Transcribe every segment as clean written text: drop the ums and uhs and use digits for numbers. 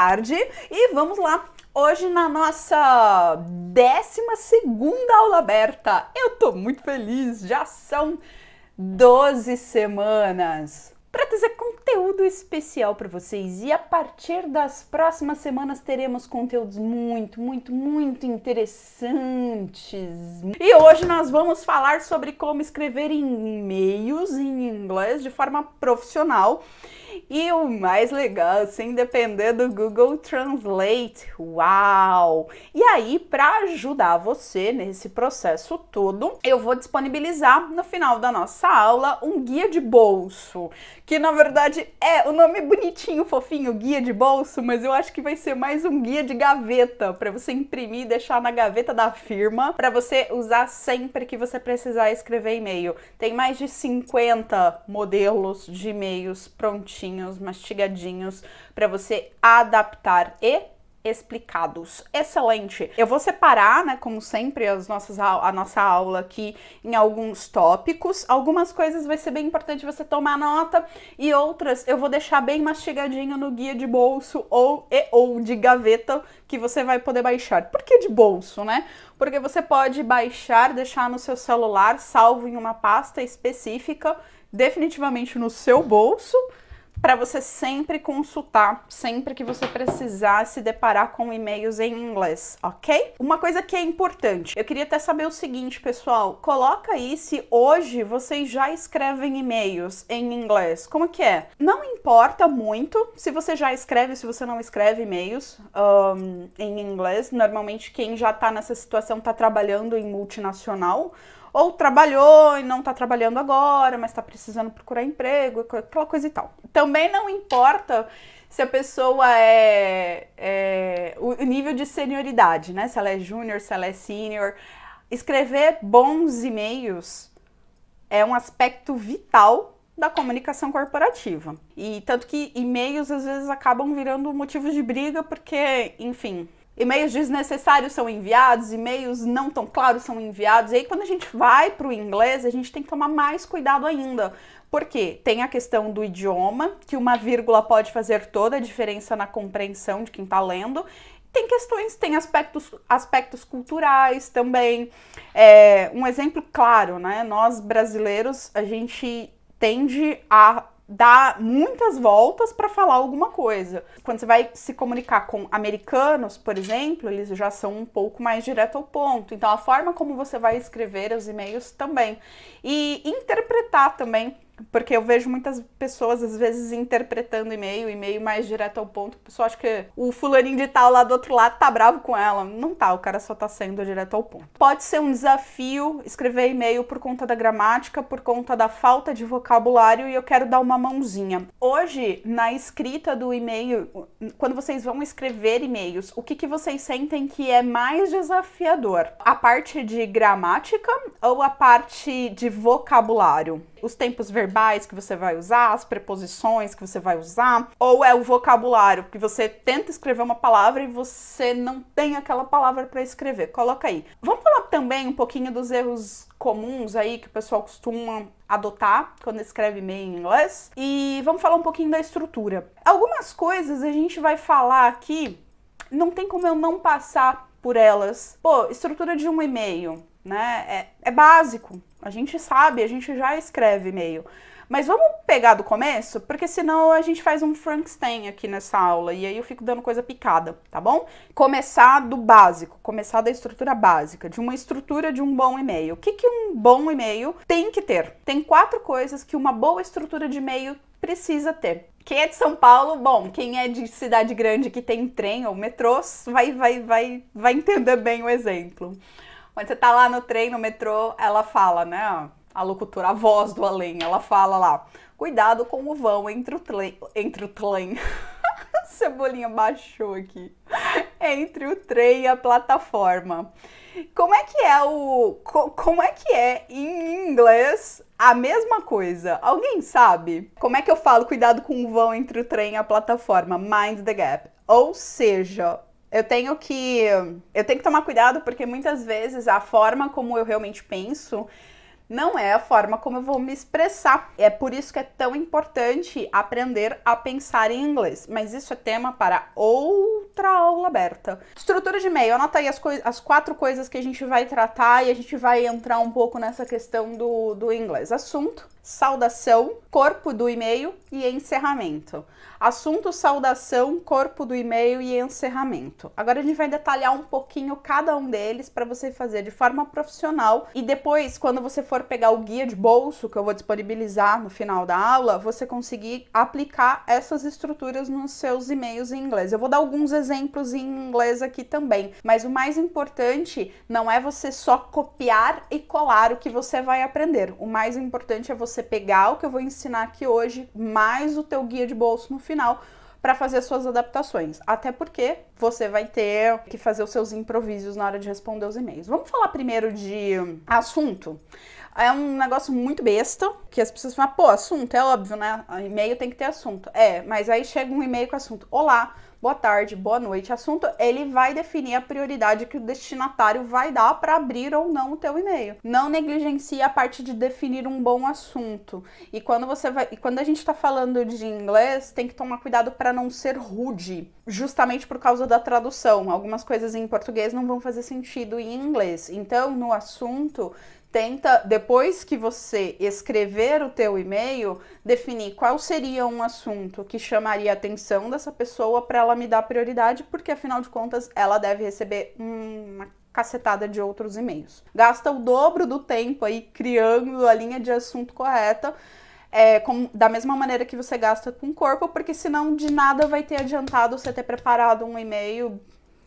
tarde e vamos lá. Hoje na nossa 12ª aula aberta. Eu tô muito feliz, já são 12 semanas para trazer conteúdo especial para vocês. E a partir das próximas semanas teremos conteúdos muito interessantes. E hoje nós vamos falar sobre como escrever e-mails em inglês de forma profissional. E o mais legal, sem depender do Google Translate. Uau! E aí, para ajudar você nesse processo todo, eu vou disponibilizar no final da nossa aula um guia de bolso, que na verdade o nome é bonitinho, fofinho, guia de bolso, mas eu acho que vai ser mais um guia de gaveta, para você imprimir e deixar na gaveta da firma, para você usar sempre que você precisar escrever e-mail. Tem mais de 50 modelos de e-mails prontinhos, mastigadinhos, para você adaptar e explicados. Excelente! Eu vou separar, né, como sempre, a nossa aula aqui em alguns tópicos. Algumas coisas vai ser bem importante você tomar nota e outras eu vou deixar bem mastigadinho no guia de bolso ou de gaveta que você vai poder baixar. Por que de bolso, né? Porque você pode baixar, deixar no seu celular, salvo em uma pasta específica, definitivamente no seu bolso, para você sempre consultar, sempre que você precisar se deparar com e-mails em inglês, ok? Uma coisa que é importante, eu queria até saber o seguinte, pessoal, coloca aí se hoje vocês já escrevem e-mails em inglês, como que é? Não importa muito se você já escreve, se você não escreve e-mails em inglês, normalmente quem já tá nessa situação tá trabalhando em multinacional, ou trabalhou e não tá trabalhando agora, mas tá precisando procurar emprego, aquela coisa e tal. Também não importa se a pessoa o nível de senioridade, né? Se ela é júnior, se ela é sênior. Escrever bons e-mails é um aspecto vital da comunicação corporativa. E tanto que e-mails às vezes acabam virando motivos de briga porque, enfim, e-mails desnecessários são enviados, e-mails não tão claros são enviados, e aí quando a gente vai para o inglês, a gente tem que tomar mais cuidado ainda, porque tem a questão do idioma, que uma vírgula pode fazer toda a diferença na compreensão de quem está lendo, tem aspectos culturais também. Um exemplo claro, né? Nós brasileiros, a gente tende a dá muitas voltas para falar alguma coisa. Quando você vai se comunicar com americanos, por exemplo, eles já são um pouco mais direto ao ponto. Então, a forma como você vai escrever os e-mails também. E interpretar também, porque eu vejo muitas pessoas, às vezes, interpretando e-mail mais direto ao ponto. A pessoa acha que o fulaninho de tal lá do outro lado tá bravo com ela. Não tá, o cara só tá sendo direto ao ponto. Pode ser um desafio escrever e-mail por conta da gramática, por conta da falta de vocabulário, e eu quero dar uma mãozinha. Hoje, na escrita do e-mail, quando vocês vão escrever e-mails, o que vocês sentem que é mais desafiador? A parte de gramática ou a parte de vocabulário? Os tempos verbais que você vai usar, as preposições que você vai usar, ou é o vocabulário, que você tenta escrever uma palavra e você não tem aquela palavra para escrever? Coloca aí. Vamos falar também um pouquinho dos erros comuns aí que o pessoal costuma adotar quando escreve e-mail em inglês, e vamos falar um pouquinho da estrutura. Algumas coisas a gente vai falar aqui, não tem como eu não passar por elas. Pô, estrutura de um e-mail, né? É básico. A gente sabe, a gente já escreve e-mail. Mas vamos pegar do começo, porque senão a gente faz um Frankenstein aqui nessa aula e aí eu fico dando coisa picada, tá bom? Começar do básico, começar da estrutura básica, de uma estrutura de um bom e-mail. O que um bom e-mail tem que ter? Tem 4 coisas que uma boa estrutura de e-mail precisa ter. Quem é de São Paulo, bom, quem é de cidade grande que tem trem ou metrôs, vai entender bem o exemplo. Quando você tá lá no trem, no metrô, ela fala, né, a locutora, a voz do além, ela fala lá, cuidado com o vão entre o trem. Cebolinha baixou aqui. Entre o trem e a plataforma. Como é que é em inglês a mesma coisa? Alguém sabe? Como é que eu falo cuidado com o vão entre o trem e a plataforma? Mind the gap. Ou seja, eu tenho que tomar cuidado porque muitas vezes a forma como eu realmente penso não é a forma como eu vou me expressar. É por isso que é tão importante aprender a pensar em inglês. Mas isso é tema para outra aula aberta. Estrutura de e-mail. Anota aí as 4 coisas que a gente vai tratar e a gente vai entrar um pouco nessa questão do inglês. Assunto, saudação, corpo do e-mail e encerramento. Assunto, saudação, corpo do e-mail e encerramento. Agora a gente vai detalhar um pouquinho cada um deles para você fazer de forma profissional e depois, quando você for pegar o guia de bolso que eu vou disponibilizar no final da aula, você conseguir aplicar essas estruturas nos seus e-mails em inglês. Eu vou dar alguns exemplos em inglês aqui também, mas o mais importante não é você só copiar e colar o que você vai aprender. O mais importante é você pegar o que eu vou ensinar aqui hoje, mais o teu guia de bolso no final, para fazer as suas adaptações. Até porque você vai ter que fazer os seus improvisos na hora de responder os e-mails. Vamos falar primeiro de assunto. É um negócio muito besta, que as pessoas falam, pô, assunto, é óbvio, né? E-mail tem que ter assunto. É, mas aí chega um e-mail com assunto. Olá, boa tarde, boa noite. Assunto, ele vai definir a prioridade que o destinatário vai dar para abrir ou não o teu e-mail. Não negligencie a parte de definir um bom assunto. E quando a gente está falando de inglês, tem que tomar cuidado para não ser rude, justamente por causa da tradução. Algumas coisas em português não vão fazer sentido em inglês. Então, no assunto, tenta, depois que você escrever o teu e-mail, definir qual seria um assunto que chamaria a atenção dessa pessoa para ela me dar prioridade, porque afinal de contas ela deve receber uma cacetada de outros e-mails. Gasta o dobro do tempo aí criando a linha de assunto correta, da mesma maneira que você gasta com o corpo, porque senão de nada vai ter adiantado você ter preparado um e-mail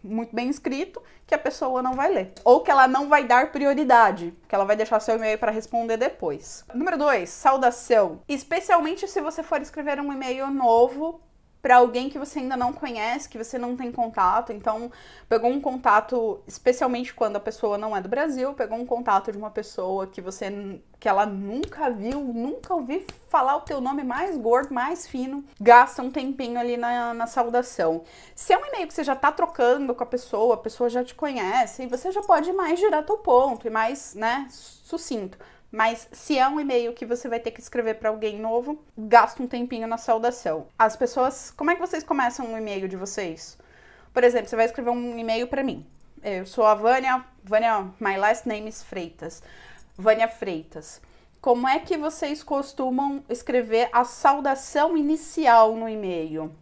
muito bem escrito, que a pessoa não vai ler. Ou que ela não vai dar prioridade, que ela vai deixar seu e-mail para responder depois. Número 2, saudação. Especialmente se você for escrever um e-mail novo para alguém que você ainda não conhece, que você não tem contato. Então, pegou um contato, especialmente quando a pessoa não é do Brasil, pegou um contato de uma pessoa que ela nunca viu, nunca ouviu falar o teu nome mais gordo, mais fino, gasta um tempinho ali na saudação. Se é um e-mail que você já tá trocando com a pessoa já te conhece, você já pode ir mais direto ao ponto e mais, né, sucinto. Mas se é um e-mail que você vai ter que escrever para alguém novo, gasta um tempinho na saudação. As pessoas, como é que vocês começam um e-mail de vocês? Por exemplo, você vai escrever um e-mail para mim. Eu sou a Vânia, my last name is Freitas. Vânia Freitas. Como é que vocês costumam escrever a saudação inicial no e-mail?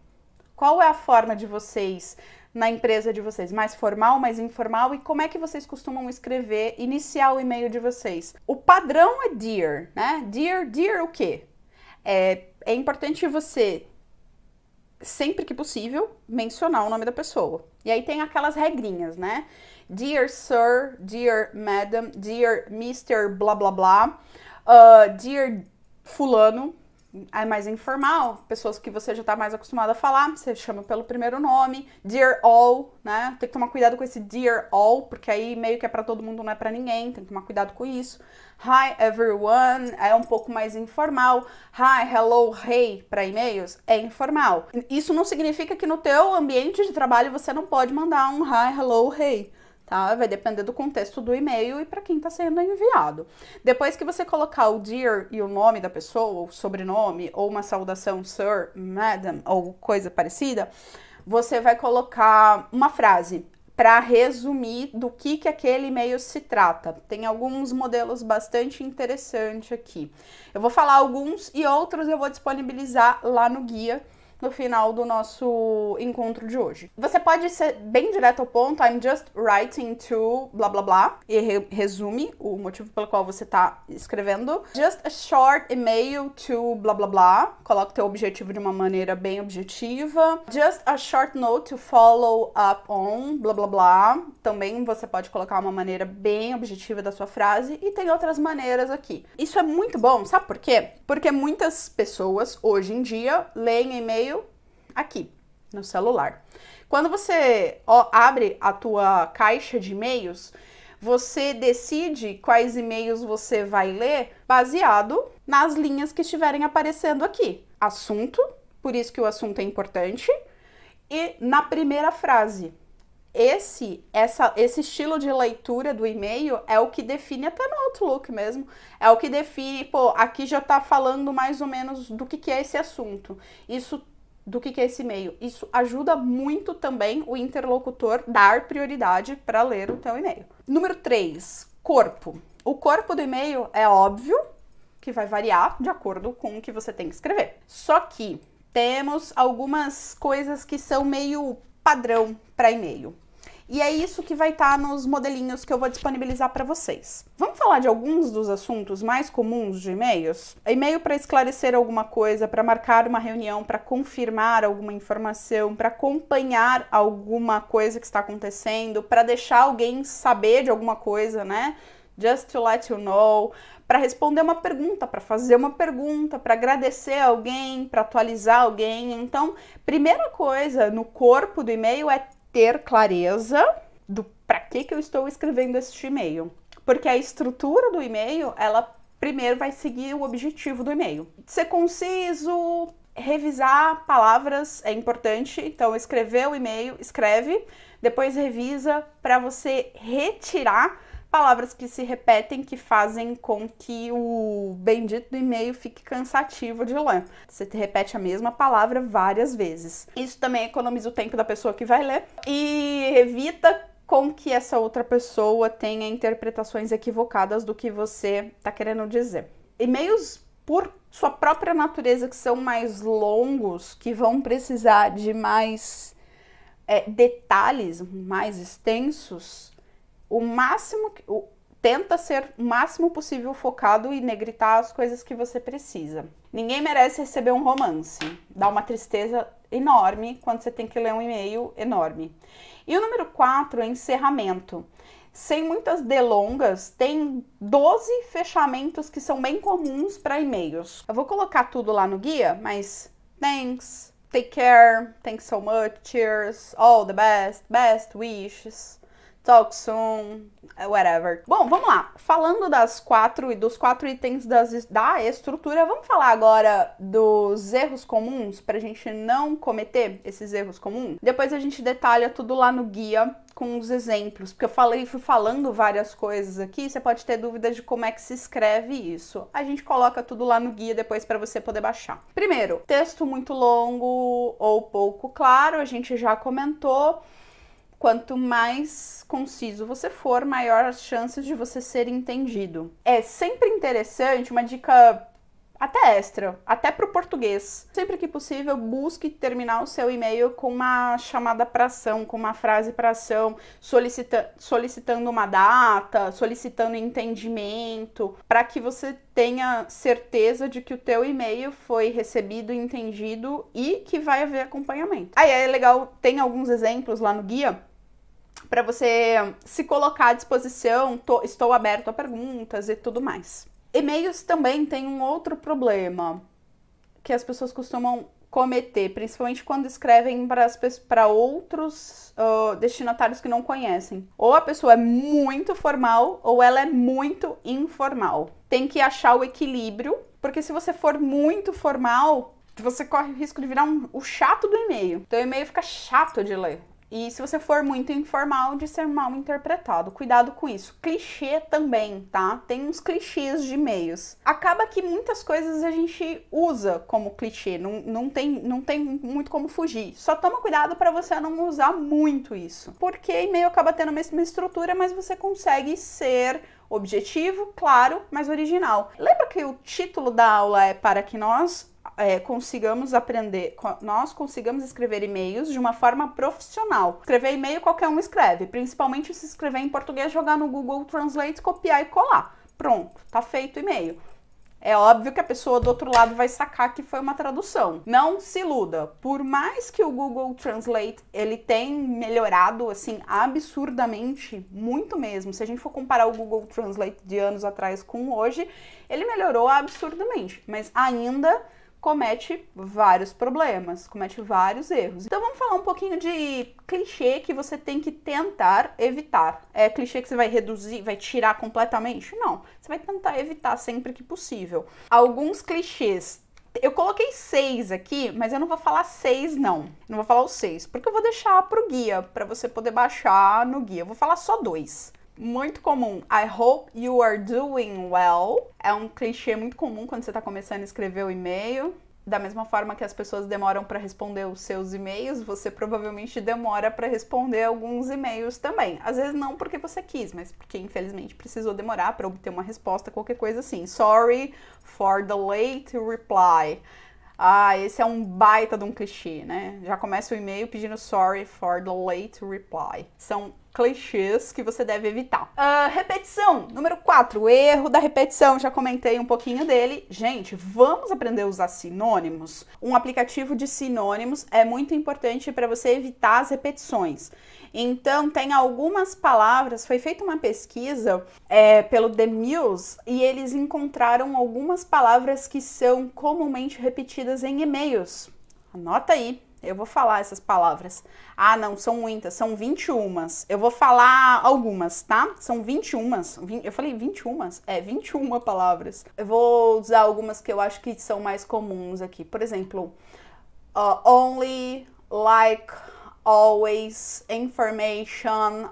Qual é a forma de vocês na empresa de vocês? Mais formal, mais informal? E como é que vocês costumam escrever, iniciar o e-mail de vocês? O padrão é dear, né? Dear o quê? É importante você, sempre que possível, mencionar o nome da pessoa. E aí tem aquelas regrinhas, né? Dear Sir, Dear Madam, Dear Mr. blá blá blá, Dear Fulano. É mais informal, pessoas que você já está mais acostumado a falar, você chama pelo primeiro nome. Dear all, né? Tem que tomar cuidado com esse dear all, porque aí meio que é para todo mundo, não é para ninguém, tem que tomar cuidado com isso. Hi everyone é um pouco mais informal. Hi, hello, hey para e-mails é informal. Isso não significa que no teu ambiente de trabalho você não pode mandar um hi, hello, hey. Tá? Vai depender do contexto do e-mail e para quem está sendo enviado. Depois que você colocar o dear e o nome da pessoa, o sobrenome, ou uma saudação sir, madam, ou coisa parecida, você vai colocar uma frase para resumir do que aquele e-mail se trata. Tem alguns modelos bastante interessantes aqui. Eu vou falar alguns e outros eu vou disponibilizar lá no guia no final do nosso encontro de hoje. Você pode ser bem direto ao ponto, I'm just writing to blá blá blá, e resume o motivo pelo qual você tá escrevendo. Just a short email to blá blá blá, coloca o teu objetivo de uma maneira bem objetiva. Just a short note to follow up on blá blá blá, também você pode colocar uma maneira bem objetiva da sua frase, e tem outras maneiras aqui. Isso é muito bom, sabe por quê? Porque muitas pessoas, hoje em dia, leem e-mail aqui, no celular. Quando você abre a tua caixa de e-mails, você decide quais e-mails você vai ler baseado nas linhas que estiverem aparecendo aqui. Assunto, por isso que o assunto é importante, e na primeira frase. esse estilo de leitura do e-mail é o que define até no Outlook mesmo, é o que define, pô, aqui já tá falando mais ou menos do que é esse assunto, do que é esse e-mail. Isso ajuda muito também o interlocutor dar prioridade para ler o teu e-mail. Número 3, corpo. O corpo do e-mail é óbvio que vai variar de acordo com o que você tem que escrever. Só que temos algumas coisas que são meio padrão para e-mail. E é isso que vai estar nos modelinhos que eu vou disponibilizar para vocês. Vamos falar de alguns dos assuntos mais comuns de e-mails? E-mail para esclarecer alguma coisa, para marcar uma reunião, para confirmar alguma informação, para acompanhar alguma coisa que está acontecendo, para deixar alguém saber de alguma coisa, né? Just to let you know, para responder uma pergunta, para fazer uma pergunta, para agradecer alguém, para atualizar alguém. Então, primeira coisa no corpo do e-mail é ter clareza do para que eu estou escrevendo este e-mail. Porque a estrutura do e-mail, ela primeiro vai seguir o objetivo do e-mail. Ser conciso, revisar palavras é importante. Então, escrever o e-mail, escreve, depois revisa para você retirar palavras que se repetem, que fazem com que o bendito do e-mail fique cansativo de ler. Você repete a mesma palavra várias vezes. Isso também economiza o tempo da pessoa que vai ler e evita com que essa outra pessoa tenha interpretações equivocadas do que você está querendo dizer. E-mails, por sua própria natureza, que são mais longos, que vão precisar de mais detalhes, mais extensos, tenta ser o máximo possível focado e negritar as coisas que você precisa. Ninguém merece receber um romance. Dá uma tristeza enorme quando você tem que ler um e-mail enorme. E o número 4 é encerramento. Sem muitas delongas, tem 12 fechamentos que são bem comuns para e-mails. Eu vou colocar tudo lá no guia, mas thanks, take care, thanks so much, cheers, all the best, best wishes, talk soon, whatever. Bom, vamos lá. Falando dos quatro itens da estrutura, vamos falar agora dos erros comuns para a gente não cometer esses erros comuns. Depois a gente detalha tudo lá no guia com os exemplos, porque fui falando várias coisas aqui, você pode ter dúvidas de como é que se escreve isso. A gente coloca tudo lá no guia depois para você poder baixar. Primeiro, texto muito longo ou pouco claro, a gente já comentou. Quanto mais conciso você for, maior as chances de você ser entendido. É sempre interessante, uma dica até extra, até para o português. Sempre que possível, busque terminar o seu e-mail com uma chamada para ação, com uma frase para ação, solicitando uma data, solicitando entendimento, para que você tenha certeza de que o teu e-mail foi recebido, entendido e que vai haver acompanhamento. Aí é legal, tem alguns exemplos lá no guia, para você se colocar à disposição, estou aberto a perguntas e tudo mais. E-mails também tem um outro problema que as pessoas costumam cometer, principalmente quando escrevem para outros destinatários que não conhecem. Ou a pessoa é muito formal ou ela é muito informal. Tem que achar o equilíbrio, porque se você for muito formal, você corre o risco de virar o chato do e-mail. Então o e-mail fica chato de ler. E se você for muito informal, de ser mal interpretado. Cuidado com isso. Clichê também, tá? Tem uns clichês de e-mails. Acaba que muitas coisas a gente usa como clichê. Não tem muito como fugir. Só toma cuidado para você não usar muito isso. Porque e-mail acaba tendo a mesma estrutura, mas você consegue ser objetivo, claro, mas original. Lembra que o título da aula é para que nós consigamos escrever e-mails de uma forma profissional. Escrever e-mail qualquer um escreve, principalmente se escrever em português, jogar no Google Translate, copiar e colar. Pronto, tá feito o e-mail. É óbvio que a pessoa do outro lado vai sacar que foi uma tradução. Não se iluda. Por mais que o Google Translate ele tem melhorado assim absurdamente, muito mesmo. Se a gente for comparar o Google Translate de anos atrás com hoje, ele melhorou absurdamente, mas ainda comete vários problemas, comete vários erros. Então vamos falar um pouquinho de clichê que você tem que tentar evitar. É clichê que você vai reduzir, vai tirar completamente? Não, você vai tentar evitar sempre que possível. Alguns clichês Eu coloquei 6 aqui, mas eu não vou falar 6 não. Não vou falar os 6, porque eu vou deixar pro guia, para você poder baixar no guia. Eu vou falar só 2. Muito comum. I hope you are doing well. É um clichê muito comum quando você está começando a escrever o e-mail. Da mesma forma que as pessoas demoram para responder os seus e-mails, você provavelmente demora para responder alguns e-mails também. Às vezes não porque você quis, mas porque infelizmente precisou demorar para obter uma resposta, qualquer coisa assim. Sorry for the late reply. Ah, esse é um baita de um clichê, né? Já começa o e-mail pedindo sorry for the late reply. São clichês que você deve evitar. Repetição, número 4, o erro da repetição, já comentei um pouquinho dele. Gente, vamos aprender a usar sinônimos? Um aplicativo de sinônimos é muito importante para você evitar as repetições. Então, tem algumas palavras, foi feita uma pesquisa pelo The Muse e eles encontraram algumas palavras que são comumente repetidas em e-mails. Anota aí. Eu vou falar essas palavras. Ah, não, são muitas, são 21. Eu vou falar algumas, tá? São 21. Eu falei 21? É, 21 palavras. Eu vou usar algumas que eu acho que são mais comuns aqui. Por exemplo, only, like, always, information,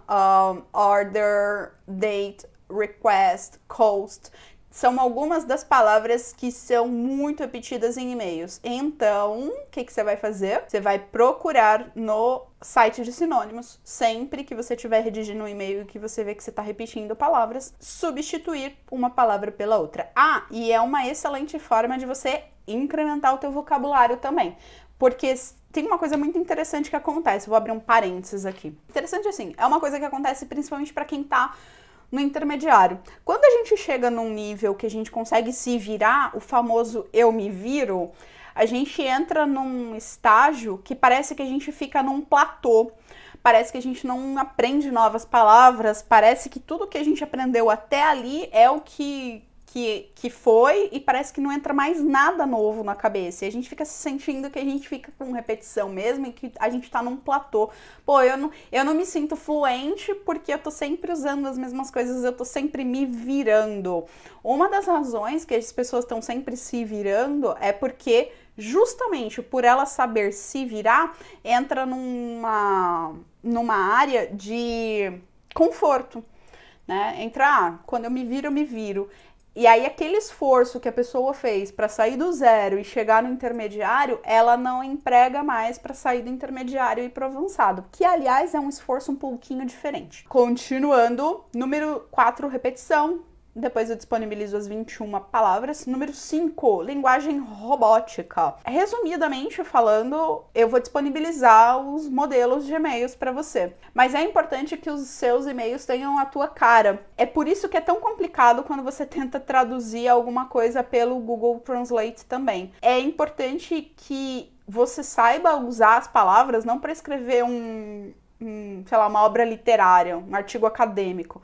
order, date, request, cost. São algumas das palavras que são muito repetidas em e-mails. Então, o que você vai fazer? Você vai procurar no site de sinônimos, sempre que você estiver redigindo um e-mail e que você vê que você está repetindo palavras, substituir uma palavra pela outra. Ah, e é uma excelente forma de você incrementar o teu vocabulário também. Porque tem uma coisa muito interessante que acontece. Vou abrir um parênteses aqui. Interessante assim, é uma coisa que acontece principalmente para quem está no intermediário. Quando a gente chega num nível que a gente consegue se virar, o famoso eu me viro, a gente entra num estágio que parece que a gente fica num platô. Parece que a gente não aprende novas palavras, parece que tudo que a gente aprendeu até ali é o que foi e parece que não entra mais nada novo na cabeça. E a gente fica se sentindo que a gente fica com repetição mesmo e que a gente tá num platô. Pô, eu não me sinto fluente porque eu tô sempre usando as mesmas coisas, eu tô sempre me virando. Uma das razões que as pessoas estão sempre se virando é porque justamente por ela saber se virar, entra numa área de conforto, né? Quando eu me viro, eu me viro. E aí aquele esforço que a pessoa fez para sair do zero e chegar no intermediário, ela não emprega mais para sair do intermediário e ir pro avançado, que aliás é um esforço um pouquinho diferente. Continuando, número 4, repetição. Depois eu disponibilizo as 21 palavras. Número 5, linguagem robótica. Resumidamente falando, eu vou disponibilizar os modelos de e-mails para você. Mas é importante que os seus e-mails tenham a tua cara. É por isso que é tão complicado quando você tenta traduzir alguma coisa pelo Google Translate também. É importante que você saiba usar as palavras não para escrever sei lá, uma obra literária, um artigo acadêmico.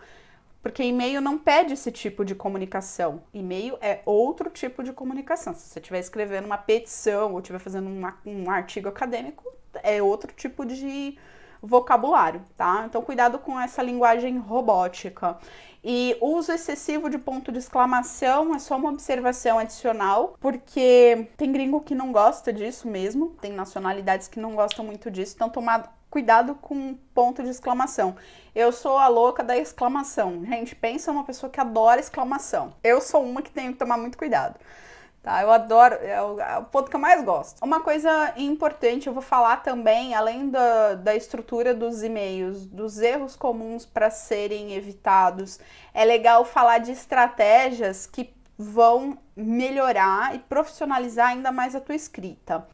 Porque e-mail não pede esse tipo de comunicação. E-mail é outro tipo de comunicação. Se você estiver escrevendo uma petição ou estiver fazendo um artigo acadêmico, é outro tipo de vocabulário, tá? Então, cuidado com essa linguagem robótica. E uso excessivo de ponto de exclamação é só uma observação adicional, porque tem gringo que não gosta disso mesmo, tem nacionalidades que não gostam muito disso, então cuidado com ponto de exclamação. Eu sou a louca da exclamação. Gente, pensa numa pessoa que adora exclamação. Eu sou uma que tenho que tomar muito cuidado. Tá? Eu adoro, é o ponto que eu mais gosto. Uma coisa importante, eu vou falar também, além da estrutura dos e-mails, dos erros comuns para serem evitados, é legal falar de estratégias que vão melhorar e profissionalizar ainda mais a tua escrita.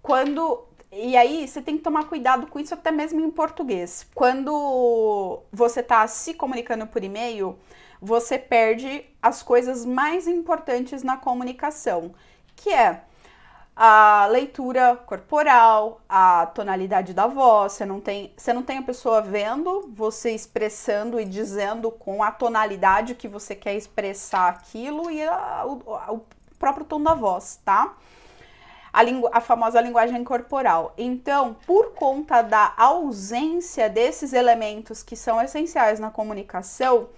E aí, você tem que tomar cuidado com isso até mesmo em português. Quando você está se comunicando por e-mail, você perde as coisas mais importantes na comunicação, que é a leitura corporal, a tonalidade da voz. Você não tem a pessoa vendo, você expressando e dizendo com a tonalidade que você quer expressar aquilo e o próprio tom da voz, tá? A famosa linguagem corporal. Então, por conta da ausência desses elementos que são essenciais na comunicação,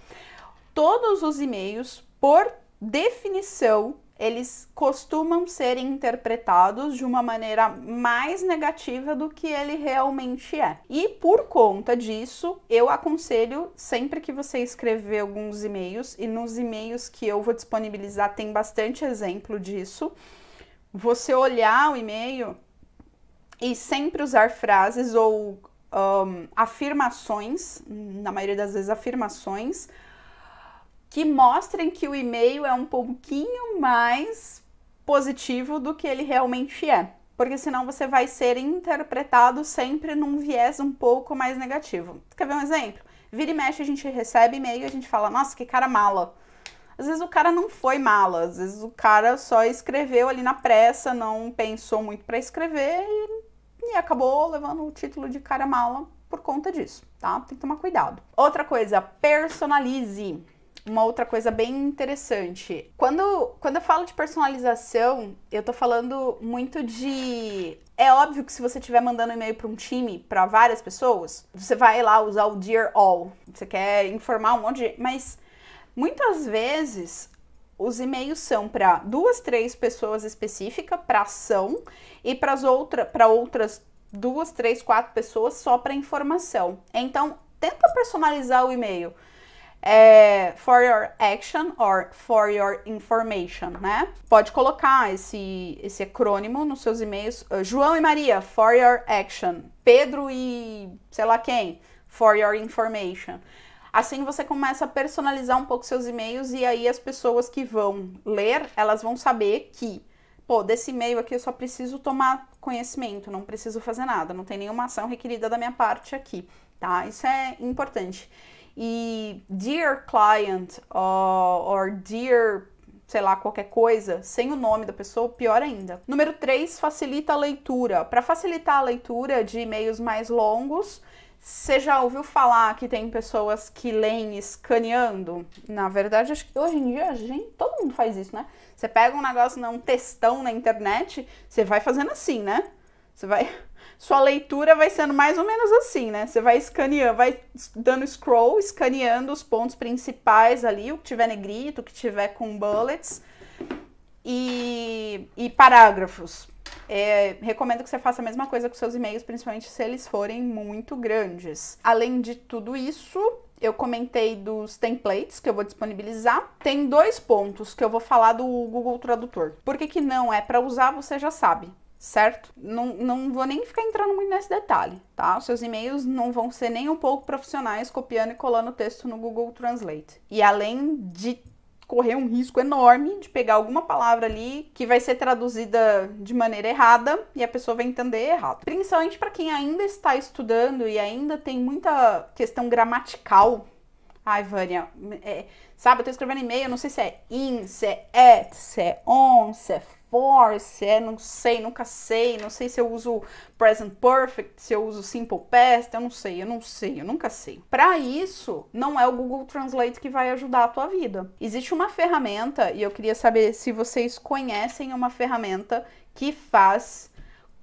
todos os e-mails, por definição, eles costumam ser interpretados de uma maneira mais negativa do que ele realmente é. E por conta disso, eu aconselho, sempre que você escrever alguns e-mails, e nos e-mails que eu vou disponibilizar tem bastante exemplo disso, você olhar o e-mail e sempre usar frases ou afirmações, na maioria das vezes afirmações, que mostrem que o e-mail é um pouquinho mais positivo do que ele realmente é. Porque senão você vai ser interpretado sempre num viés um pouco mais negativo. Quer ver um exemplo? Vira e mexe, a gente recebe e-mail e a gente fala, nossa, que cara mala. Às vezes o cara não foi mala, às vezes o cara só escreveu ali na pressa, não pensou muito para escrever e acabou levando o título de cara mala por conta disso, tá? Tem que tomar cuidado. Outra coisa, personalize. Uma outra coisa bem interessante. Quando eu falo de personalização, eu tô falando muito de... É óbvio que se você estiver mandando e-mail para um time, para várias pessoas, você vai lá usar o Dear All. Você quer informar um monte de... Mas muitas vezes os e-mails são para 2, 3 pessoas específicas, para ação, e para outras 2, 3, 4 pessoas só para informação. Então, tenta personalizar o e-mail. For your action or for your information, né? Pode colocar esse acrônimo nos seus e-mails. João e Maria, for your action. Pedro e sei lá quem, for your information. Assim você começa a personalizar um pouco seus e-mails e aí as pessoas que vão ler, elas vão saber que, pô, desse e-mail aqui eu só preciso tomar conhecimento, não preciso fazer nada, não tem nenhuma ação requerida da minha parte aqui, tá? Isso é importante. E dear client or dear, sei lá, qualquer coisa, sem o nome da pessoa, pior ainda. Número 3, facilita a leitura. Para facilitar a leitura de e-mails mais longos, você já ouviu falar que tem pessoas que leem escaneando? Na verdade, acho que hoje em dia todo mundo faz isso, né? Você pega um negócio, um textão na internet, você vai fazendo assim, né? Sua leitura vai sendo mais ou menos assim, né? Você vai escaneando, vai dando scroll, escaneando os pontos principais ali, o que tiver negrito, o que tiver com bullets e parágrafos. Recomendo que você faça a mesma coisa com seus e-mails, principalmente se eles forem muito grandes. Além de tudo isso, eu comentei dos templates que eu vou disponibilizar. Tem 2 pontos que eu vou falar do Google Tradutor. Por que não é para usar, você já sabe. Certo? Não vou nem ficar entrando muito nesse detalhe, tá? Os seus e-mails não vão ser nem um pouco profissionais copiando e colando o texto no Google Translate. E além de correr um risco enorme de pegar alguma palavra ali que vai ser traduzida de maneira errada e a pessoa vai entender errado. Principalmente para quem ainda está estudando e ainda tem muita questão gramatical. Ai, Vânia, sabe, eu tô escrevendo e-mail, eu não sei se é in, se é at, se é on, se é for, se é não sei, nunca sei, não sei se eu uso present perfect, se eu uso simple past, eu nunca sei. Para isso, não é o Google Translate que vai ajudar a tua vida. Existe uma ferramenta, e eu queria saber se vocês conhecem uma ferramenta que faz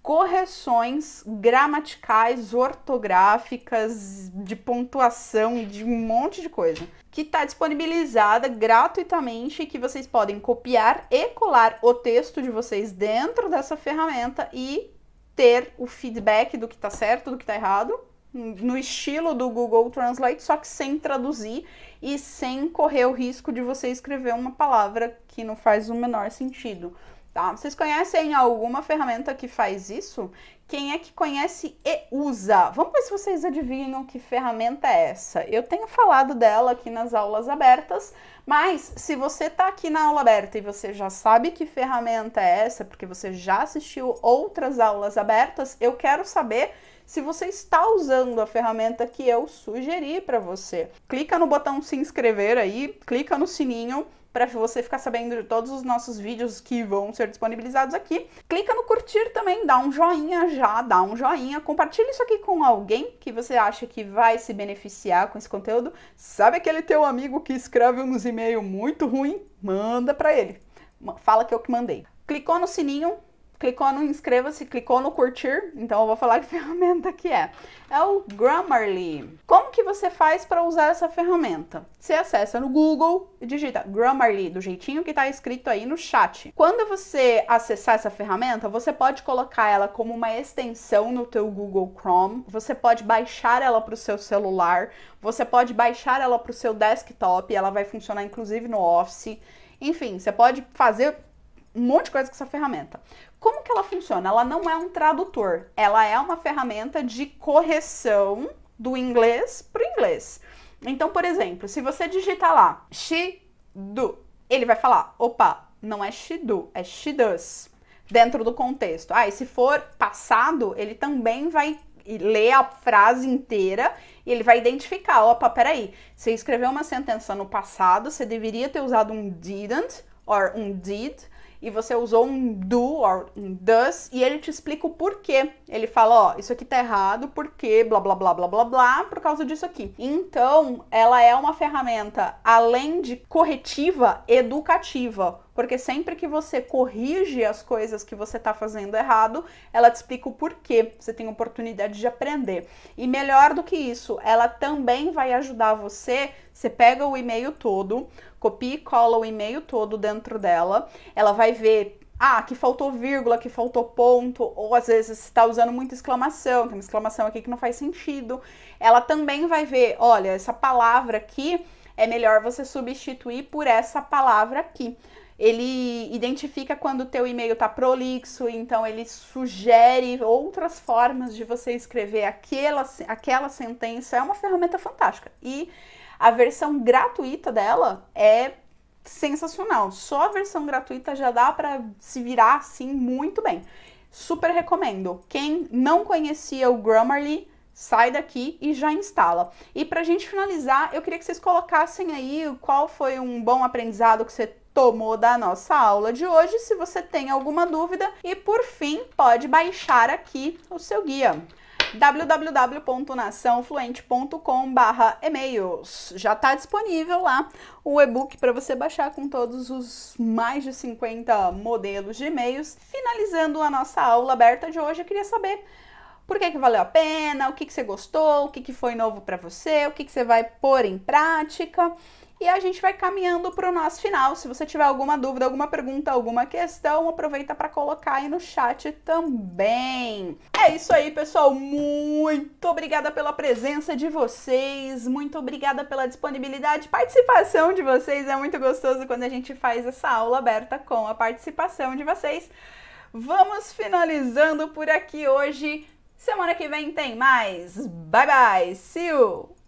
correções gramaticais, ortográficas, de pontuação e de um monte de coisa, que está disponibilizada gratuitamente e que vocês podem copiar e colar o texto de vocês dentro dessa ferramenta e ter o feedback do que está certo, do que está errado, no estilo do Google Translate, só que sem traduzir e sem correr o risco de você escrever uma palavra que não faz o menor sentido. Tá? Vocês conhecem alguma ferramenta que faz isso? Quem é que conhece e usa? Vamos ver se vocês adivinham que ferramenta é essa. Eu tenho falado dela aqui nas aulas abertas, mas se você está aqui na aula aberta e você já sabe que ferramenta é essa, porque você já assistiu outras aulas abertas, eu quero saber se você está usando a ferramenta que eu sugeri para você. Clica no botão se inscrever aí, clica no sininho, para você ficar sabendo de todos os nossos vídeos que vão ser disponibilizados aqui. Clica no curtir também, dá um joinha, compartilha isso aqui com alguém que você acha que vai se beneficiar com esse conteúdo. Sabe aquele teu amigo que escreve uns e-mails muito ruim? Manda para ele. Fala que eu que mandei. Clicou no sininho, clicou no inscreva-se, clicou no curtir, então eu vou falar que ferramenta que é. É o Grammarly. Como que você faz para usar essa ferramenta? Você acessa no Google e digita Grammarly, do jeitinho que está escrito aí no chat. Quando você acessar essa ferramenta, você pode colocar ela como uma extensão no teu Google Chrome, você pode baixar ela para o seu celular, você pode baixar ela para o seu desktop, ela vai funcionar inclusive no Office. Enfim, você pode fazer um monte de coisa com essa ferramenta. Como que ela funciona? Ela não é um tradutor, ela é uma ferramenta de correção do inglês para o inglês. Então, por exemplo, se você digitar lá, she do, ele vai falar, opa, não é she do, é she does, dentro do contexto. E se for passado, ele também vai ler a frase inteira e ele vai identificar, opa, peraí, você escreveu uma sentença no passado, você deveria ter usado um didn't, or um did, e você usou um do or um does, e ele te explica o porquê. Ele fala, ó, isso aqui tá errado, porque blá blá blá blá blá blá, por causa disso aqui. Então, ela é uma ferramenta, além de corretiva, educativa, porque sempre que você corrige as coisas que você tá fazendo errado, ela te explica o porquê, você tem oportunidade de aprender. E melhor do que isso, ela também vai ajudar você pega o e-mail todo, copia e cola o e-mail todo dentro dela, ela vai ver, que faltou vírgula, que faltou ponto, ou às vezes você está usando muita exclamação, tem uma exclamação aqui que não faz sentido. Ela também vai ver, olha, essa palavra aqui é melhor você substituir por essa palavra aqui. Ele identifica quando o teu e-mail tá prolixo, então ele sugere outras formas de você escrever aquela sentença. É uma ferramenta fantástica. E a versão gratuita dela é sensacional. Só a versão gratuita já dá para se virar assim muito bem. Super recomendo. Quem não conhecia o Grammarly, sai daqui e já instala. E pra gente finalizar, eu queria que vocês colocassem aí qual foi um bom aprendizado que você tomou da nossa aula de hoje, se você tem alguma dúvida. E por fim, pode baixar aqui o seu guia. www.naçãofluente.com/e-mails. Já está disponível lá o e-book para você baixar com todos os mais de 50 modelos de e-mails. Finalizando a nossa aula aberta de hoje, eu queria saber por que valeu a pena, o que você gostou, o que foi novo para você, o que você vai pôr em prática. E a gente vai caminhando para o nosso final. Se você tiver alguma dúvida, alguma pergunta, alguma questão, aproveita para colocar aí no chat também. É isso aí, pessoal. Muito obrigada pela presença de vocês. Muito obrigada pela disponibilidade. Participação de vocês. É muito gostoso quando a gente faz essa aula aberta com a participação de vocês. Vamos finalizando por aqui hoje. Semana que vem tem mais. Bye, bye. See you!